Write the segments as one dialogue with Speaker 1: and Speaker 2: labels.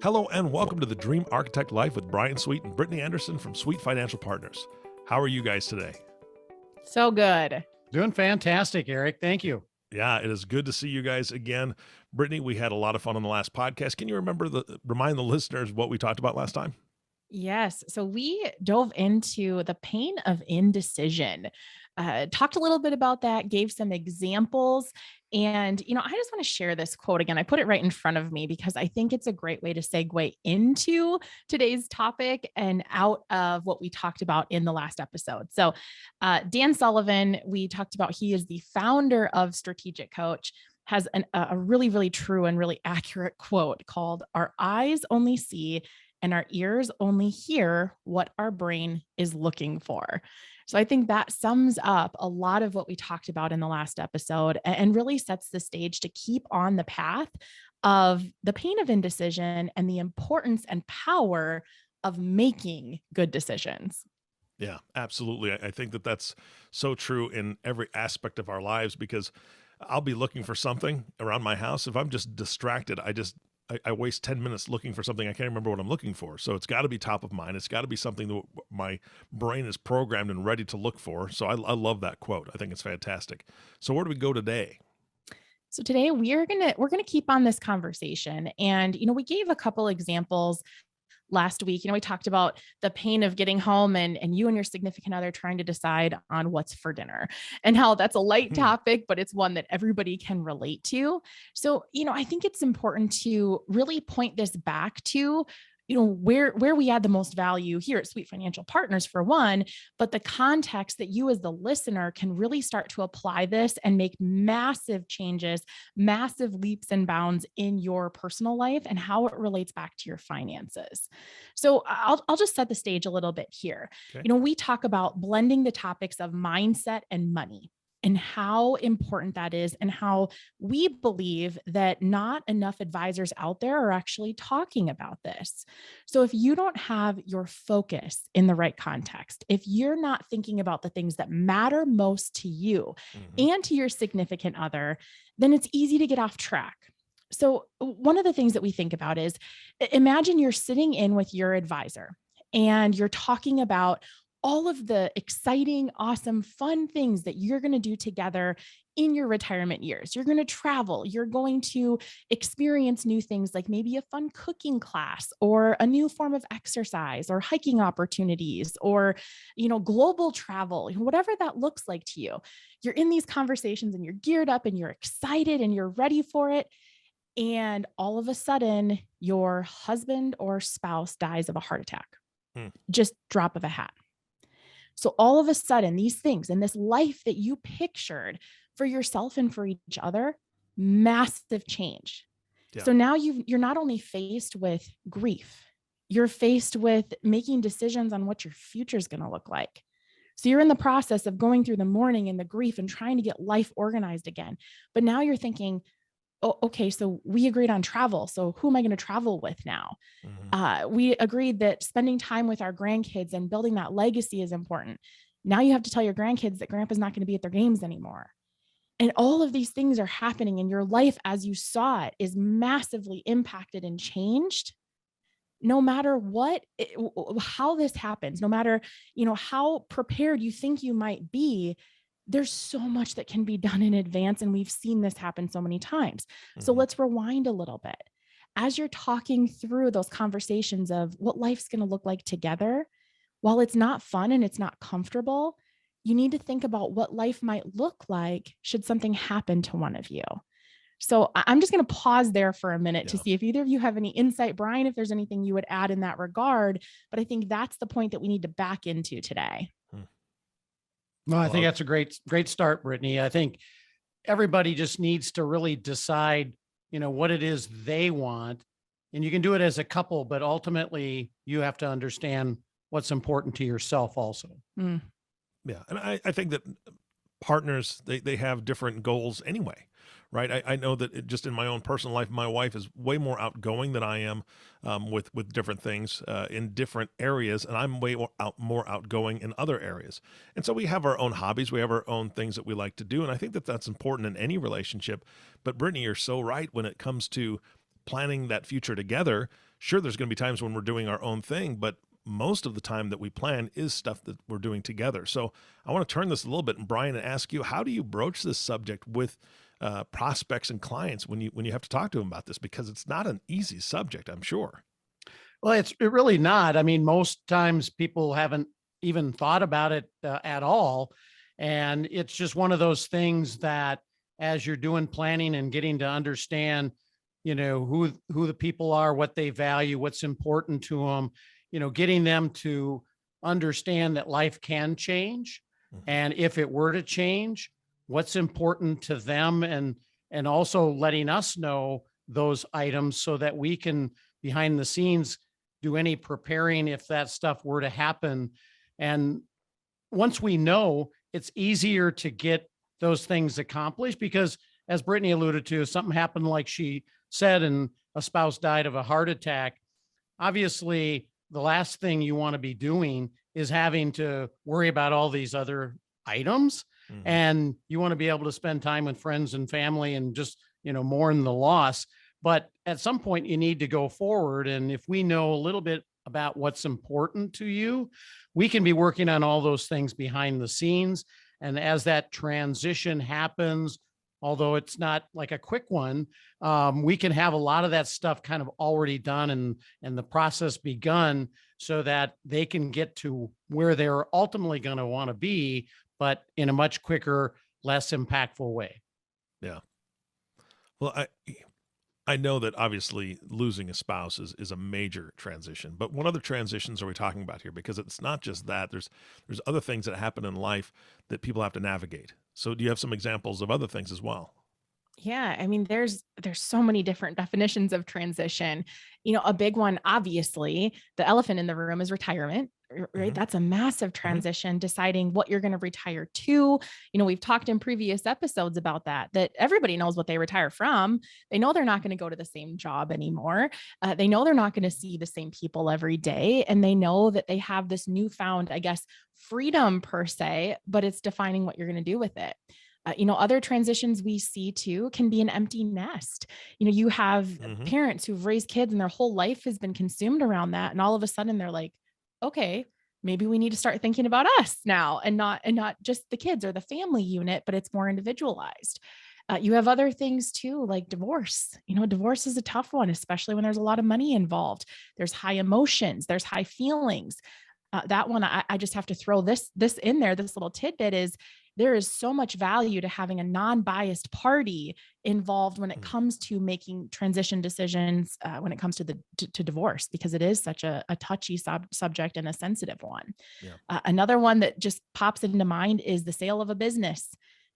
Speaker 1: Hello and welcome to the Dream Architect Life with Brian Sweet and Brittany Anderson from Sweet Financial Partners. How are you guys today?
Speaker 2: So good.
Speaker 3: Doing fantastic, Eric. Thank you.
Speaker 1: Yeah, it is good to see you guys again. Brittany, we had a lot of fun on the last podcast. Can you remind the listeners what we talked about last time?
Speaker 2: Yes. So we dove into the pain of indecision, talked a little bit about that, gave some examples. And, I just want to share this quote again. I put it right in front of me because I think it's a great way to segue into today's topic and out of what we talked about in the last episode. So Dan Sullivan, we talked about, he is the founder of Strategic Coach, has a really, really true and really accurate quote called, "Our eyes only see and our ears only hear what our brain is looking for." So I think that sums up a lot of what we talked about in the last episode and really sets the stage to keep on the path of the pain of indecision and the importance and power of making good decisions.
Speaker 1: Yeah, absolutely. I think that that's so true in every aspect of our lives because I'll be looking for something around my house. If I'm just distracted, I waste 10 minutes looking for something. I can't remember what I'm looking for. So it's got to be top of mind. It's got to be something that my brain is programmed and ready to look for. So I love that quote. I think it's fantastic. So where do we go today?
Speaker 2: So today we're going to keep on this conversation. And, we gave a couple examples last week. We talked about the pain of getting home and you and your significant other trying to decide on what's for dinner and how that's a light topic, but it's one that everybody can relate to. So, I think it's important to really point this back to where we add the most value here at Sweet Financial Partners for one, but the context that you as the listener can really start to apply this and make massive changes, massive leaps and bounds in your personal life and how it relates back to your finances. So I'll just set the stage a little bit here.
Speaker 1: Okay.
Speaker 2: We talk about blending the topics of mindset and money, and how important that is, and how we believe that not enough advisors out there are actually talking about this. So if you don't have your focus in the right context, if you're not thinking about the things that matter most to you and to your significant other, then it's easy to get off track. So one of the things that we think about is, imagine you're sitting in with your advisor and you're talking about all of the exciting, awesome, fun things that you're going to do together in your retirement years. You're going to travel. You're going to experience new things like maybe a fun cooking class or a new form of exercise or hiking opportunities or, global travel, whatever that looks like to you. You're in these conversations and you're geared up and you're excited and you're ready for it. And all of a sudden, your husband or spouse dies of a heart attack. Just drop of a hat. So all of a sudden, these things and this life that you pictured for yourself and for each other, massive change. Yeah. So now you're not only faced with grief, you're faced with making decisions on what your future is going to look like. So you're in the process of going through the mourning and the grief and trying to get life organized again. But now you're thinking, oh, okay, so we agreed on travel. So who am I going to travel with now? We agreed that spending time with our grandkids and building that legacy is important. Now you have to tell your grandkids that grandpa's not going to be at their games anymore. And all of these things are happening in your life as you saw it is massively impacted and changed. No matter how this happens, no matter, how prepared you think you might be, there's so much that can be done in advance. And we've seen this happen so many times. So let's rewind a little bit. As you're talking through those conversations of what life's going to look like together, while it's not fun and it's not comfortable, you need to think about what life might look like should something happen to one of you. So I'm just going to pause there for a minute to see if either of you have any insight. Brian, if there's anything you would add in that regard, but I think that's the point that we need to back into today.
Speaker 3: Well, I think that's a great start, Brittany. I think everybody just needs to really decide, what it is they want. And you can do it as a couple, but ultimately you have to understand what's important to yourself also.
Speaker 1: Yeah. And I think that partners, they have different goals anyway. Right. I know that just in my own personal life, my wife is way more outgoing than I am with different things in different areas. And I'm way more outgoing in other areas. And so we have our own hobbies. We have our own things that we like to do. And I think that that's important in any relationship. But Brittany, you're so right when it comes to planning that future together. sure, there's going to be times when we're doing our own thing, but most of the time that we plan is stuff that we're doing together. So I want to turn this a little bit, and Bryan, and ask you, how do you broach this subject with prospects and clients when you have to talk to them about this? Because it's not an easy subject, I'm sure.
Speaker 3: Well, it's really not. I mean, most times people haven't even thought about it at all. And it's just one of those things that as you're doing planning and getting to understand, who the people are, what they value, what's important to them, getting them to understand that life can change. And if it were to change, what's important to them, and also letting us know those items so that we can behind the scenes do any preparing if that stuff were to happen. And once we know, it's easier to get those things accomplished, because as Brittany alluded to, if something happened like she said and a spouse died of a heart attack, obviously the last thing you want to be doing is having to worry about all these other items. And you want to be able to spend time with friends and family and just, mourn the loss. But at some point you need to go forward. And if we know a little bit about what's important to you, we can be working on all those things behind the scenes. And as that transition happens, although it's not like a quick one, we can have a lot of that stuff kind of already done and the process begun so that they can get to where they're ultimately going to want to be, but in a much quicker, less impactful way.
Speaker 1: Yeah. Well, I know that obviously losing a spouse is a major transition, but what other transitions are we talking about here? Because it's not just that. There's other things that happen in life that people have to navigate. So do you have some examples of other things as well?
Speaker 2: Yeah, I mean, there's so many different definitions of transition. A big one, obviously, the elephant in the room is retirement, right?
Speaker 1: Hmm.
Speaker 2: That's a massive transition, deciding what you're going to retire to. We've talked in previous episodes about that everybody knows what they retire from. They know they're not going to go to the same job anymore. They know they're not going to see the same people every day. And they know that they have this newfound, I guess, freedom per se, but it's defining what you're going to do with it. Other transitions we see too can be an empty nest. You have parents who've raised kids and their whole life has been consumed around that. And all of a sudden they're like, okay, maybe we need to start thinking about us now, and not just the kids or the family unit, but it's more individualized. You have other things too, like divorce. Divorce is a tough one, especially when there's a lot of money involved. There's high emotions, there's high feelings. That one, I just have to throw this in there. This little tidbit is, there is so much value to having a non-biased party involved when it comes to making transition decisions, when it comes to to divorce, because it is such a touchy subject and a sensitive one.
Speaker 1: Yeah.
Speaker 2: Another one that just pops into mind is the sale of a business.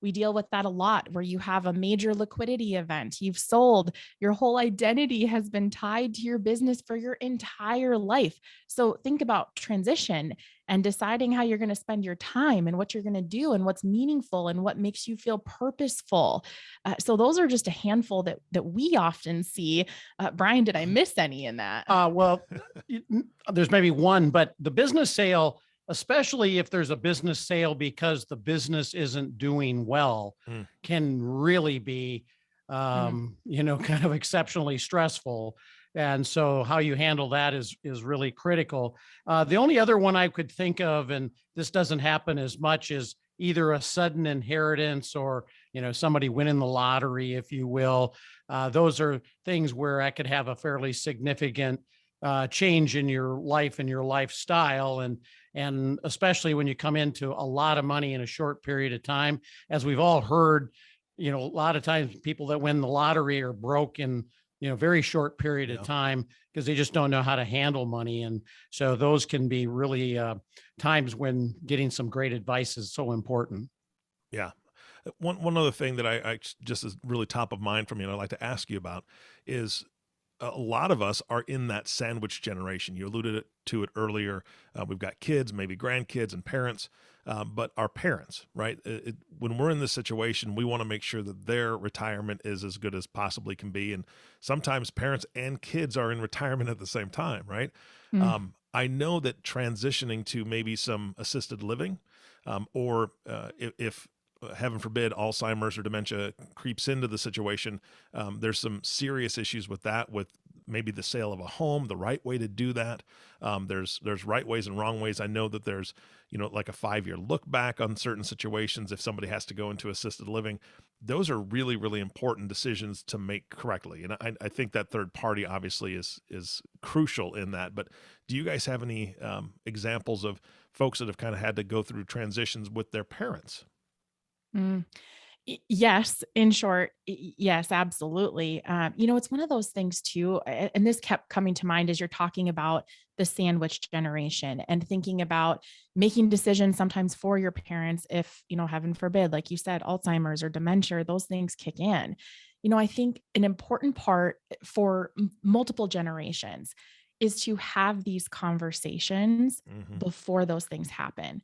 Speaker 2: We deal with that a lot, where you have a major liquidity event. You've sold, your whole identity has been tied to your business for your entire life. So think about transition and deciding how you're going to spend your time and what you're going to do and what's meaningful and what makes you feel purposeful. So those are just a handful that we often see. Bryan, did I miss any in that?
Speaker 3: Well, there's maybe one, but the business sale, especially if there's a business sale because the business isn't doing well, can really be, kind of exceptionally stressful. And so how you handle that is really critical. The only other one I could think of, and this doesn't happen as much, is either a sudden inheritance or, somebody winning the lottery, if you will. Those are things where I could have a fairly significant change in your life and your lifestyle. And especially when you come into a lot of money in a short period of time, as we've all heard, a lot of times people that win the lottery are broke in, very short period of time because they just don't know how to handle money. And so those can be really times when getting some great advice is so important.
Speaker 1: Yeah. One other thing that I just is really top of mind for me, and I'd like to ask you about, is a lot of us are in that sandwich generation. You alluded to it earlier. We've got kids, maybe grandkids and parents, but our parents, right? When we're in this situation, we want to make sure that their retirement is as good as possibly can be. And sometimes parents and kids are in retirement at the same time, right? I know that transitioning to maybe some assisted living, or if heaven forbid, Alzheimer's or dementia creeps into the situation, there's some serious issues with that, with maybe the sale of a home, the right way to do that. There's right ways and wrong ways. I know that there's, like a 5-year look back on certain situations. If somebody has to go into assisted living, those are really, really important decisions to make correctly. And I think that third party obviously is crucial in that. But do you guys have any examples of folks that have kind of had to go through transitions with their parents?
Speaker 2: Mm. Yes, in short, yes, absolutely. It's one of those things too, and this kept coming to mind as you're talking about the sandwich generation and thinking about making decisions sometimes for your parents if, heaven forbid, like you said, Alzheimer's or dementia, those things kick in. I think an important part for multiple generations is to have these conversations
Speaker 1: Mm-hmm.
Speaker 2: before those things happen.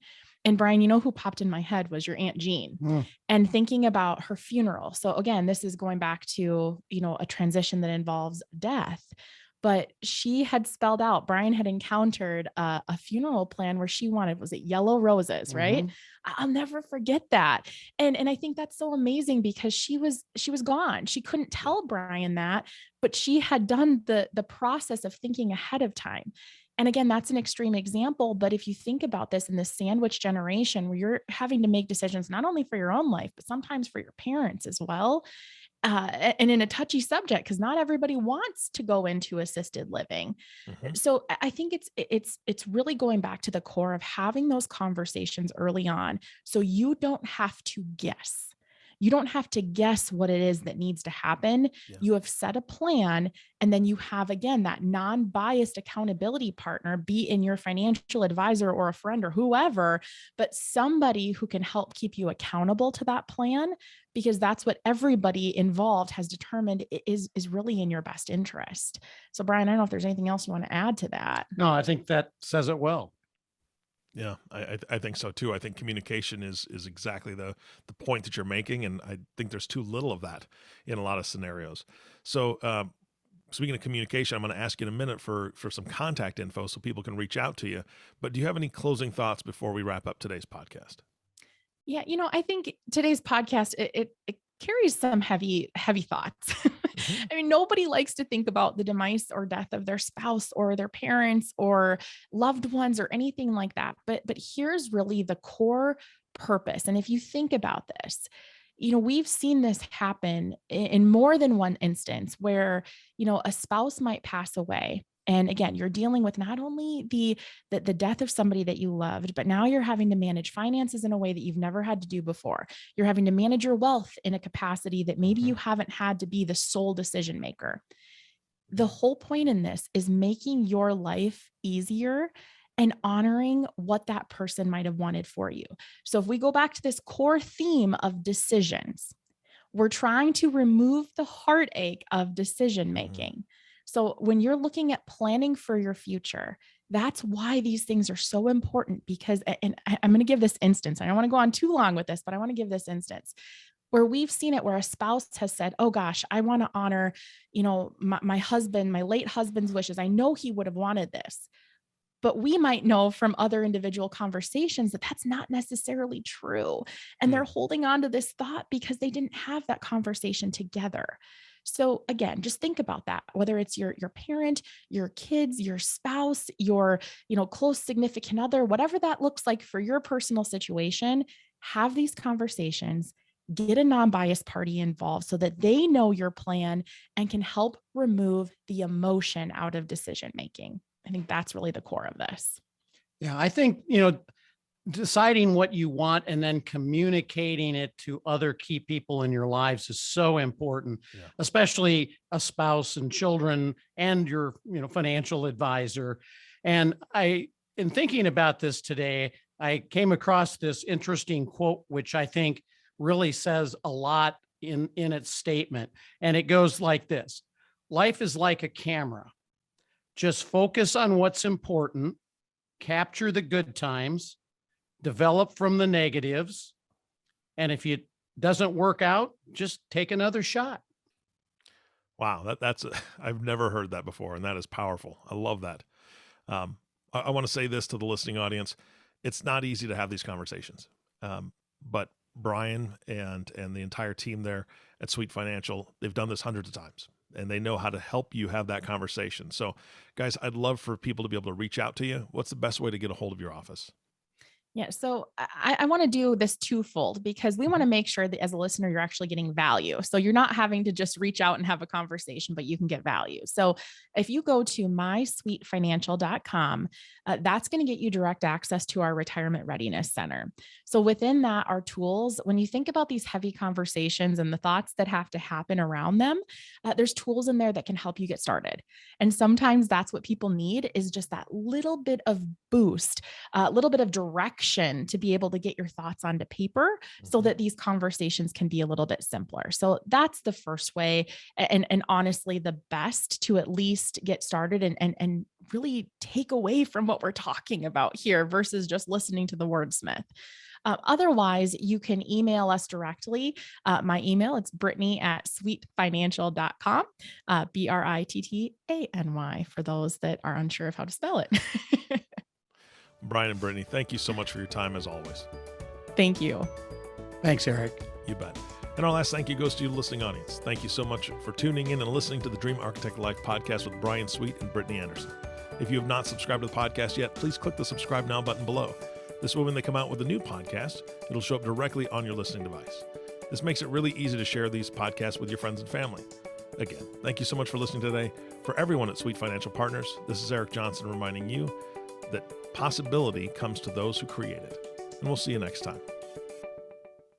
Speaker 2: And Bryan, who popped in my head was your Aunt Jean
Speaker 3: Mm.
Speaker 2: and thinking about her funeral. So again, this is going back to, a transition that involves death, but she had spelled out, Bryan had encountered a funeral plan where she wanted, was it yellow roses, right?
Speaker 3: Mhm.
Speaker 2: I'll never forget that. And I think that's so amazing because she was gone. She couldn't
Speaker 1: Yeah.
Speaker 2: tell Bryan that, but she had done the process of thinking ahead of time. And again, that's an extreme example. But if you think about this in the sandwich generation where you're having to make decisions, not only for your own life, but sometimes for your parents as well, and in a touchy subject, because not everybody wants to go into assisted living.
Speaker 1: Mm-hmm.
Speaker 2: So I think it's really going back to the core of having those conversations early on. So you don't have to guess. You don't have to guess what it is that needs to happen.
Speaker 1: Yeah.
Speaker 2: You have set a plan, and then you have, again, that non-biased accountability partner, be in your financial advisor or a friend or whoever, but somebody who can help keep you accountable to that plan, because that's what everybody involved has determined is really in your best interest. So Bryan, I don't know if there's anything else you want to add to that.
Speaker 3: No, I think that says it well.
Speaker 1: Yeah, I think so too. I think communication is exactly the point that you're making, and I think there's too little of that in a lot of scenarios. So, speaking of communication, I'm going to ask you in a minute for some contact info so people can reach out to you. But do you have any closing thoughts before we wrap up today's podcast?
Speaker 2: Yeah, I think today's podcast, it carries some heavy thoughts.
Speaker 1: Mm-hmm.
Speaker 2: I mean, nobody likes to think about the demise or death of their spouse or their parents or loved ones or anything like that. But here's really the core purpose. And if you think about this, we've seen this happen in more than one instance where, a spouse might pass away. And again, you're dealing with not only the death of somebody that you loved, but now you're having to manage finances in a way that you've never had to do before. You're having to manage your wealth in a capacity that maybe
Speaker 1: Mm-hmm.
Speaker 2: you haven't had to be the sole decision maker. The whole point in this is making your life easier and honoring what that person might have wanted for you. So if we go back to this core theme of decisions, we're trying to remove the heartache of decision making.
Speaker 1: Mm-hmm.
Speaker 2: So when you're looking at planning for your future, that's why these things are so important, because, and I'm going to give this instance. I don't want to go on too long with this, but I want to give this instance where we've seen it where a spouse has said, oh gosh, I want to honor, my husband, my late husband's wishes. I know he would have wanted this. But we might know from other individual conversations that that's not necessarily true. And they're holding on to this thought because they didn't have that conversation together. So again, just think about that, whether it's your parent, your kids, your spouse, your, close significant other, whatever that looks like for your personal situation, have these conversations, get a non-biased party involved so that they know your plan and can help remove the emotion out of decision making. I think that's really the core of this.
Speaker 3: Yeah, I think, deciding what you want and then communicating it to other key people in your lives is so important,
Speaker 1: Yeah.
Speaker 3: especially a spouse and children and your, financial advisor. And in thinking about this today, I came across this interesting quote, which I think really says a lot in its statement. And it goes like this: life is like a camera. Just focus on what's important, capture the good times, develop from the negatives. And if it doesn't work out, just take another shot.
Speaker 1: Wow, that's I've never heard that before, and that is powerful. I love that. I want to say this to the listening audience: it's not easy to have these conversations, but Bryan and the entire team there at Sweet Financial, they've done this hundreds of times. and they know how to help you have that conversation. So guys, I'd love for people to be able to reach out to you. What's the best way to get a hold of your office?
Speaker 2: Yeah. So I want to do this twofold because we want to make sure that as a listener, you're actually getting value. So you're not having to just reach out and have a conversation, but you can get value. So if you go to mysweetfinancial.com, that's going to get you direct access to our Retirement Readiness Center. So within that are tools. When you think about these heavy conversations and the thoughts that have to happen around them, there's tools in there that can help you get started. And sometimes that's what people need is just that little bit of boost, a little bit of direction to be able to get your thoughts onto paper so that these conversations can be a little bit simpler. So that's the first way. And honestly, the best to at least get started and really take away from what we're talking about here versus just listening to the wordsmith. Otherwise, you can email us directly. My email, it's Brittany@sweetfinancial.com, Brittany for those that are unsure of how to spell it.
Speaker 1: Bryan and Brittany, thank you so much for your time as always.
Speaker 2: Thank you.
Speaker 3: Thanks, Eric.
Speaker 1: You bet. And our last thank you goes to you, the listening audience. Thank you so much for tuning in and listening to the Dream Architect Life podcast with Bryan Sweet and Brittany Anderson. If you have not subscribed to the podcast yet, please click the subscribe now button below. This way, when they come out with a new podcast, it'll show up directly on your listening device. This makes it really easy to share these podcasts with your friends and family. Again, thank you so much for listening today. For everyone at Sweet Financial Partners, this is Eric Johnson reminding you that possibility comes to those who create it. And we'll see you next time.